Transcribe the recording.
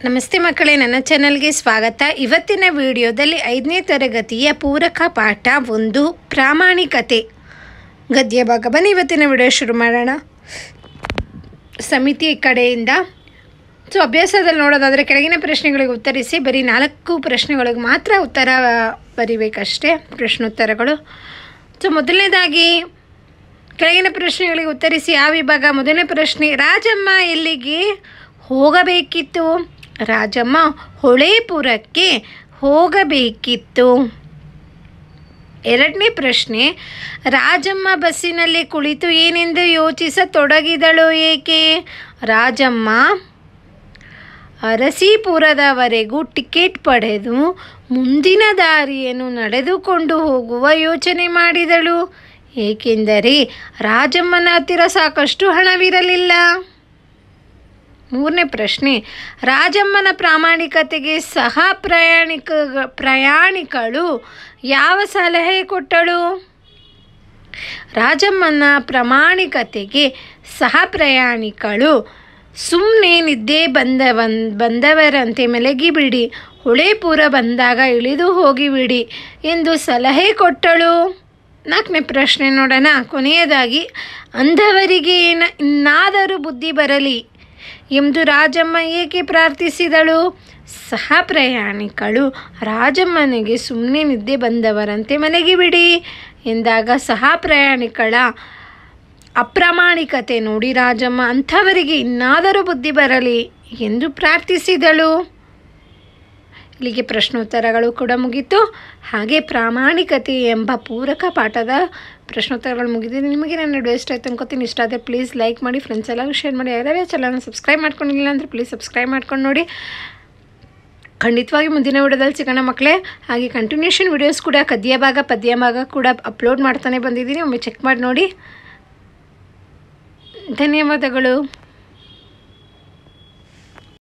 ನಮಸ್ತೆ ಮಕ್ಕಳೇ, ನನ್ನ ಚಾನಲ್ಗೆ ಸ್ವಾಗತ. ಇವತ್ತಿನ ವಿಡಿಯೋದಲ್ಲಿ 5ನೇ ತರಗತಿಯ ಪೂರಕ ಪಾಠ 1 ಪ್ರಾಮಾಣಿಕತೆ ಗದ್ಯ ಭಾಗ. ಬನ್ನಿ ಇವತ್ತಿನ ವಿಡಿಯೋ ಶುರು ಮಾಡೋಣ. ಸಮಿತಿ ಕಡೆಯಿಂದ ಅಭ್ಯಾಸದಲ್ಲಿ ನೋಡೋದಾದರೆ ಕೆಳಗಿನ ಪ್ರಶ್ನೆಗಳಿಗೆ ಉತ್ತರಿಸಿ. ಬರೀ 4 ಪ್ರಶ್ನೆಗಳಿಗೆ ಮಾತ್ರ ಉತ್ತರ ಬರಿಬೇಕಷ್ಟೇ, ಪ್ರಶ್ನೋತ್ತರಗಳು. ಮೊದಲನೇದಾಗಿ ಕೆಳಗಿನ ಪ್ರಶ್ನೆಗಳಿಗೆ ಉತ್ತರಿಸಿ. ಆ ವಿಭಾಗ. ಮೊದಲನೇ ಪ್ರಶ್ನೆ, ರಾಜಮ್ಮ ಎಲ್ಲಿಗೆ ಹೋಗಬೇಕಿತ್ತು? ರಾಜಮ್ಮ ಹೊಳೆಪುರಕ್ಕೆ ಹೋಗಬೇಕಿತ್ತು. ಎರಡನೇ ಪ್ರಶ್ನೆ, ರಾಜಮ್ಮ ಬಸ್ಸಿನಲ್ಲಿ ಕುಳಿತು ಏನೆಂದು ಯೋಚಿಸತೊಡಗಿದಳು, ಏಕೆ? ರಾಜಮ್ಮ ಅರಸೀಪುರದವರೆಗೂ ಟಿಕೆಟ್ ಪಡೆದು ಮುಂದಿನ ದಾರಿಯನ್ನು ನಡೆದುಕೊಂಡು ಹೋಗುವ ಯೋಚನೆ ಮಾಡಿದಳು, ಏಕೆಂದರೆ ರಾಜಮ್ಮನ ಹತ್ತಿರ ಸಾಕಷ್ಟು ಹಣವಿರಲಿಲ್ಲ. ಮೂರನೇ ಪ್ರಶ್ನೆ, ರಾಜಮ್ಮನ ಪ್ರಾಮಾಣಿಕತೆಗೆ ಸಹ ಪ್ರಯಾಣಿಕಳು ಯಾವ ಸಲಹೆ ಕೊಟ್ಟಳು? ರಾಜಮ್ಮನ ಪ್ರಾಮಾಣಿಕತೆಗೆ ಸಹ ಪ್ರಯಾಣಿಕಳು ಸುಮ್ಮನೆ ನಿದ್ದೆ ಬಂದವರಂತೆ ಮಲಗಿಬಿಡಿ, ಹೊಳೆಪುರ ಬಂದಾಗ ಇಳಿದು ಹೋಗಿಬಿಡಿ ಎಂದು ಸಲಹೆ ಕೊಟ್ಟಳು. 4ನೇ ಪ್ರಶ್ನೆ ನೋಡೋಣ. ಕೊನೆಯದಾಗಿ, ಅಂಧವರಿಗೆ ಇನ್ನಾದರೂ ಬುದ್ಧಿ ಬರಲಿ ಎಂದು ರಾಜಮ್ಮ ಏಕೆ ಪ್ರಾರ್ಥಿಸಿದಳು? ಸಹ ಪ್ರಯಾಣಿಕಳು ರಾಜಮ್ಮನಿಗೆ ಸುಮ್ಮನೆ ನಿದ್ದೆ ಬಂದವರಂತೆ ಮಲಗಿಬಿಡಿ ಎಂದಾಗ ಸಹ ಪ್ರಯಾಣಿಕಳ ಅಪ್ರಾಮಾಣಿಕತೆ ನೋಡಿ ರಾಜಮ್ಮ ಅಂಥವರಿಗೆ ಇನ್ನಾದರೂ ಬುದ್ಧಿ ಬರಲಿ ಎಂದು ಪ್ರಾರ್ಥಿಸಿದಳು. ಇಲ್ಲಿಗೆ ಪ್ರಶ್ನೋತ್ತರಗಳು ಕೂಡ ಮುಗೀತು. ಹಾಗೆ ಪ್ರಾಮಾಣಿಕತೆ ಎಂಬ ಪೂರಕ ಪಾಠದ ಪ್ರಶ್ನೋತ್ತರಗಳು ಮುಗಿದಿದೆ. ನಿಮಗೆ ನನ್ನ ವಿಡಿಯೋ ಇಷ್ಟ ಆಯ್ತು ಅನ್ಕೋತೀನಿ. ಇಷ್ಟ ಆದರೆ ಪ್ಲೀಸ್ ಲೈಕ್ ಮಾಡಿ, ಫ್ರೆಂಡ್ಸ್ ಎಲ್ಲರೂ ಶೇರ್ ಮಾಡಿ. ಯಾರ್ಯಾರು ಚಾನಲ್ನ ಸಬ್ಸ್ಕ್ರೈಬ್ ಮಾಡ್ಕೊಂಡಿಲ್ಲ ಅಂದರೆ ಪ್ಲೀಸ್ ಸಬ್ಸ್ಕ್ರೈಬ್ ಮಾಡ್ಕೊಂಡು ನೋಡಿ. ಖಂಡಿತವಾಗಿ ಮುಂದಿನ ವಿಡಿಯೋದಲ್ಲಿ ಸಿಗೋಣ ಮಕ್ಕಳೇ. ಹಾಗೆ ಕಂಟಿನ್ಯೂಷನ್ ವಿಡಿಯೋಸ್ ಕೂಡ ಗದ್ಯ ಭಾಗ ಪದ್ಯ ಭಾಗ ಕೂಡ ಅಪ್ಲೋಡ್ ಮಾಡ್ತಾನೆ ಬಂದಿದ್ದೀನಿ. ಒಮ್ಮೆ ಚೆಕ್ ಮಾಡಿ ನೋಡಿ. ಧನ್ಯವಾದಗಳು.